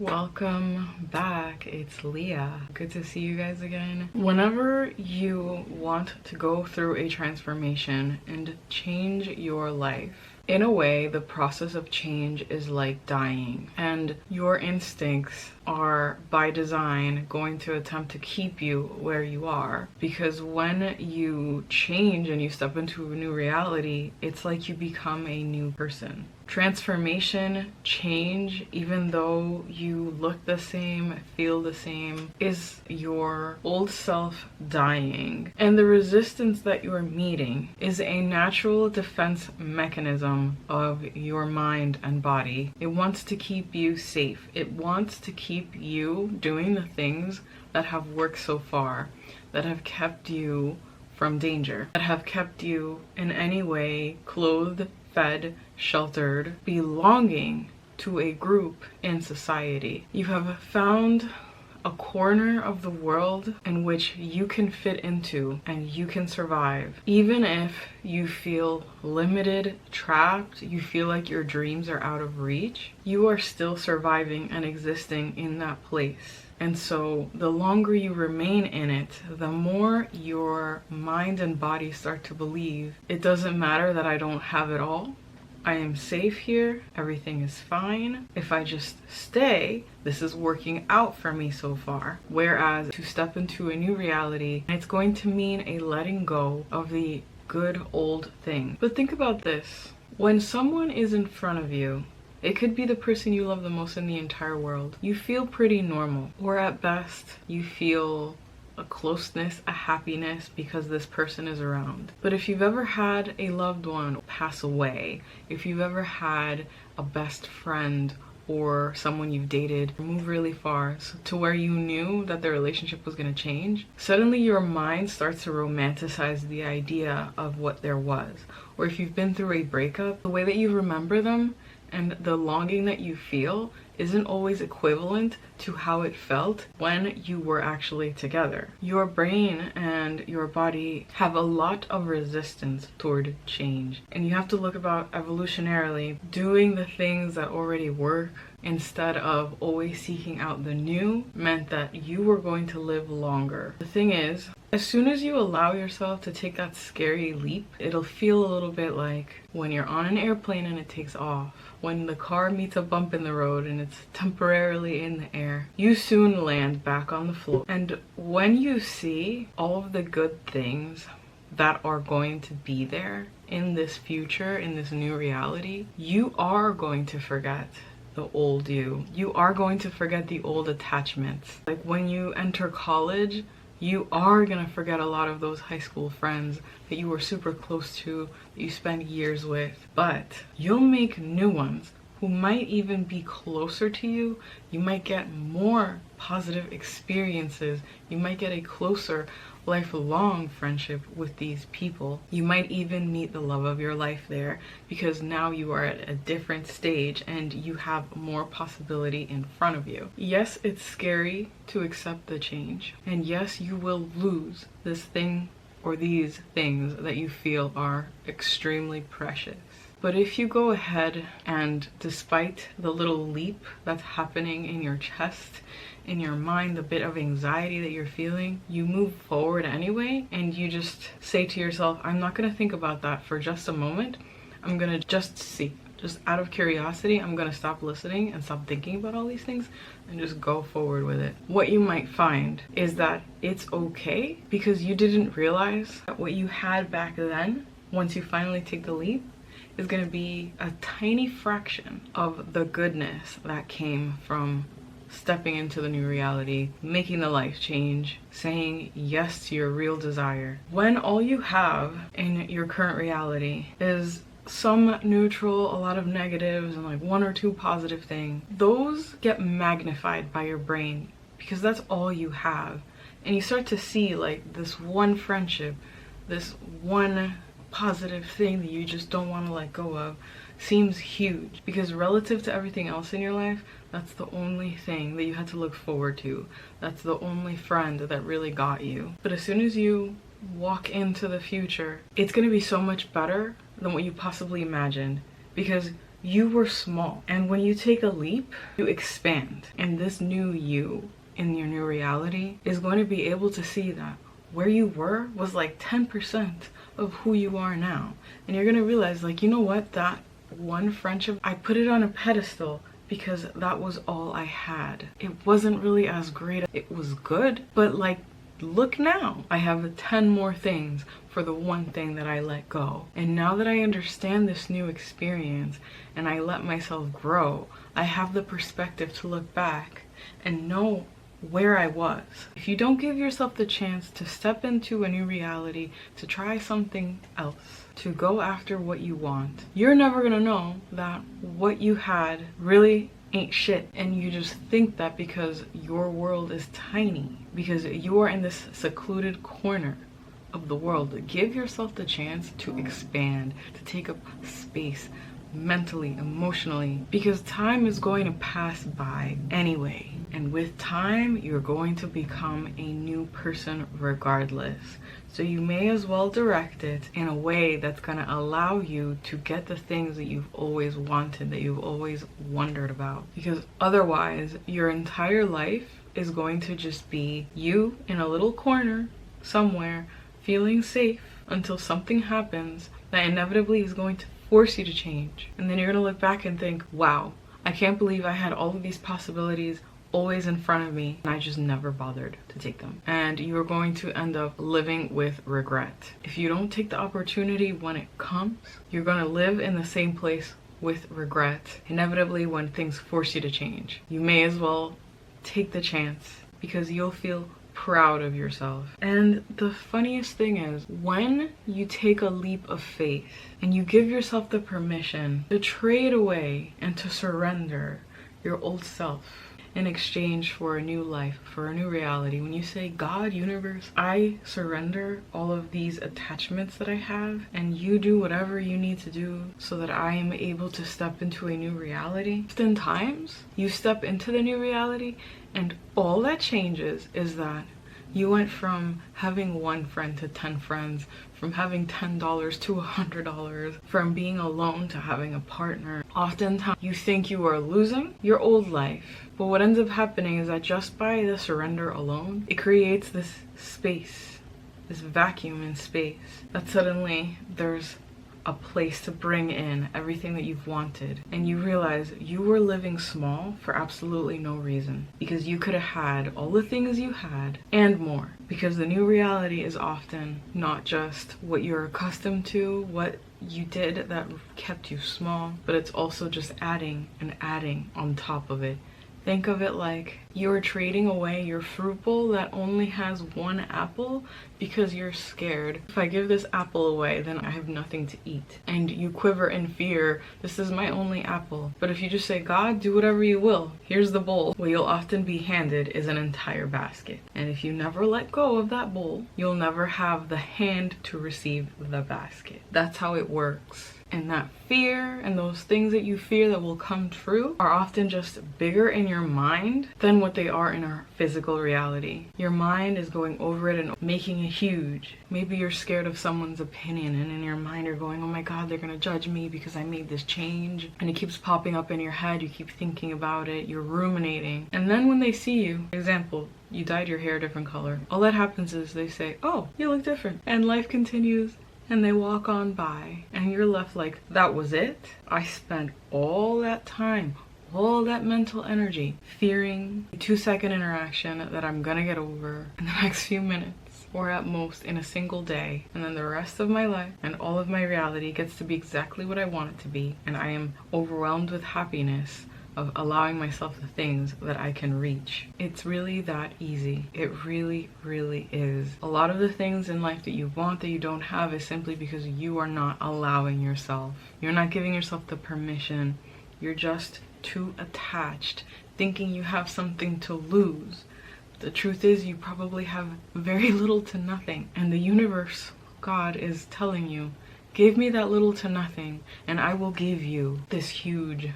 Welcome back. It's Leah. Good to see you guys again. Whenever you want to go through a transformation and change your life, in a way, the process of change is like dying, and your instincts are by design going to attempt to keep you where you are, because when you change and you step into a new reality, it's like you become a new person. Transformation, change, even though you look the same, feel the same, is your old self dying. And the resistance that you're meeting is a natural defense mechanism of your mind and body. It wants to keep you safe. It wants to keep you doing the things that have worked so far, that have kept you from danger, that have kept you in any way clothed, fed, sheltered, belonging to a group in society. You have found a corner of the world in which you can fit into and you can survive. Even if you feel limited, trapped, you feel like your dreams are out of reach, you are still surviving and existing in that place. And so the longer you remain in it, the more your mind and body start to believe, it doesn't matter that I don't have it all. I am safe here. Everything is fine. If I just stay, this is working out for me so far. Whereas to step into a new reality, it's going to mean a letting go of the good old thing. But think about this. When someone is in front of you, it could be the person you love the most in the entire world, you feel pretty normal. Or at best, you feel a closeness, a happiness because this person is around. But if you've ever had a loved one pass away, if you've ever had a best friend or someone you've dated move really far to where you knew that the relationship was going to change, suddenly your mind starts to romanticize the idea of what there was. Or if you've been through a breakup, the way that you remember them and the longing that you feel isn't always equivalent to how it felt when you were actually together. Your brain and your body have a lot of resistance toward change, and you have to look about evolutionarily doing the things that already work instead of always seeking out the new meant that you were going to live longer. The thing is, as soon as you allow yourself to take that scary leap, it'll feel a little bit like when you're on an airplane and it takes off, when the car meets a bump in the road and it's temporarily in the air. You soon land back on the floor. And when you see all of the good things that are going to be there in this future, in this new reality, you are going to forget the old you. You are going to forget the old attachments. Like when you enter college, you are gonna forget a lot of those high school friends that you were super close to, that you spent years with, but you'll make new ones who might even be closer to you. You might get more positive experiences. You might get a closer lifelong friendship with these people. You might even meet the love of your life there because now you are at a different stage and you have more possibility in front of you. Yes, it's scary to accept the change, and yes, you will lose this thing or these things that you feel are extremely precious. But if you go ahead and, despite the little leap that's happening in your chest, in your mind, the bit of anxiety that you're feeling, you move forward anyway, and you just say to yourself, I'm not gonna think about that for just a moment. I'm gonna just see. Just out of curiosity, I'm gonna stop listening and stop thinking about all these things and just go forward with it. What you might find is that it's okay because you didn't realize that what you had back then, once you finally take the leap, is going to be a tiny fraction of the goodness that came from stepping into the new reality, making the life change, saying yes to your real desire. When all you have in your current reality is some neutral, a lot of negatives, and like one or two positive things, those get magnified by your brain because that's all you have. And you start to see like this one friendship, this one positive thing that you just don't want to let go of seems huge because relative to everything else in your life, that's the only thing that you had to look forward to. That's the only friend that really got you. But as soon as you walk into the future, it's going to be so much better than what you possibly imagined because you were small. And when you take a leap, you expand. And this new you in your new reality is going to be able to see that where you were was like 10% of who you are now. And you're going to realize, like, you know what? That one friendship, I put it on a pedestal because that was all I had. It wasn't really as great. It was good, but like, look now. I have 10 more things for the one thing that I let go. And now that I understand this new experience and I let myself grow, I have the perspective to look back and know where I was. If you don't give yourself the chance to step into a new reality, to try something else, to go after what you want, you're never gonna know that what you had really ain't shit. And you just think that because your world is tiny, because you are in this secluded corner of the world. Give yourself the chance to expand, to take up space mentally, emotionally, because time is going to pass by anyway. And with time, you're going to become a new person regardless. So you may as well direct it in a way that's going to allow you to get the things that you've always wanted, that you've always wondered about. Because otherwise, your entire life is going to just be you in a little corner somewhere, feeling safe until something happens that inevitably is going to force you to change. And then you're going to look back and think, wow, I can't believe I had all of these possibilities always in front of me and I just never bothered to take them. And you're going to end up living with regret. If you don't take the opportunity when it comes, you're going to live in the same place with regret. Inevitably, when things force you to change, you may as well take the chance because you'll feel proud of yourself. And the funniest thing is, when you take a leap of faith and you give yourself the permission to trade away and to surrender your old self in exchange for a new life, for a new reality, when you say, God, universe, I surrender all of these attachments that I have, and you do whatever you need to do so that I am able to step into a new reality. Oftentimes, you step into the new reality and all that changes is that you went from having one friend to 10 friends, from having $10 to $100, from being alone to having a partner. Oftentimes, you think you are losing your old life, but what ends up happening is that just by the surrender alone, it creates this space, this vacuum in space, that suddenly there's a place to bring in everything that you've wanted. And you realize you were living small for absolutely no reason, because you could have had all the things you had and more. Because the new reality is often not just what you're accustomed to, what you did that kept you small, but it's also just adding and adding on top of it. Think of it like you're trading away your fruit bowl that only has one apple because you're scared. If I give this apple away, then I have nothing to eat. And you quiver in fear, this is my only apple. But if you just say, God, do whatever you will, here's the bowl, what you'll often be handed is an entire basket. And if you never let go of that bowl, you'll never have the hand to receive the basket. That's how it works. And that fear and those things that you fear that will come true are often just bigger in your mind than what they are in our physical reality. Your mind is going over it and making it huge. Maybe you're scared of someone's opinion, and in your mind you're going, oh my God, they're gonna judge me because I made this change. And it keeps popping up in your head, you keep thinking about it, you're ruminating. And then when they see you, example, you dyed your hair a different color, all that happens is they say, oh, you look different. And life continues. And they walk on by and you're left like, that was it? I spent all that time, all that mental energy fearing a 2-second interaction that I'm gonna get over in the next few minutes, or at most in a single day, and then the rest of my life and all of my reality gets to be exactly what I want it to be, and I am overwhelmed with happiness of allowing myself the things that I can reach. It's really that easy. It really, really is. A lot of the things in life that you want that you don't have is simply because you are not allowing yourself. You're not giving yourself the permission. You're just too attached, thinking you have something to lose. The truth is, you probably have very little to nothing. And the universe, God, is telling you, give me that little to nothing and I will give you this huge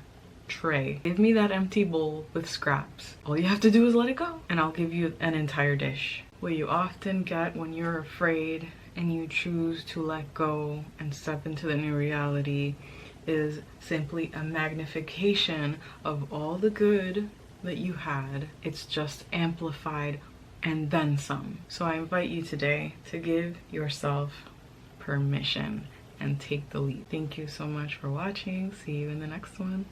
tray. Give me that empty bowl with scraps. All you have to do is let it go and I'll give you an entire dish. What you often get when you're afraid and you choose to let go and step into the new reality is simply a magnification of all the good that you had. It's just amplified and then some. So I invite you today to give yourself permission and take the leap. Thank you so much for watching. See you in the next one.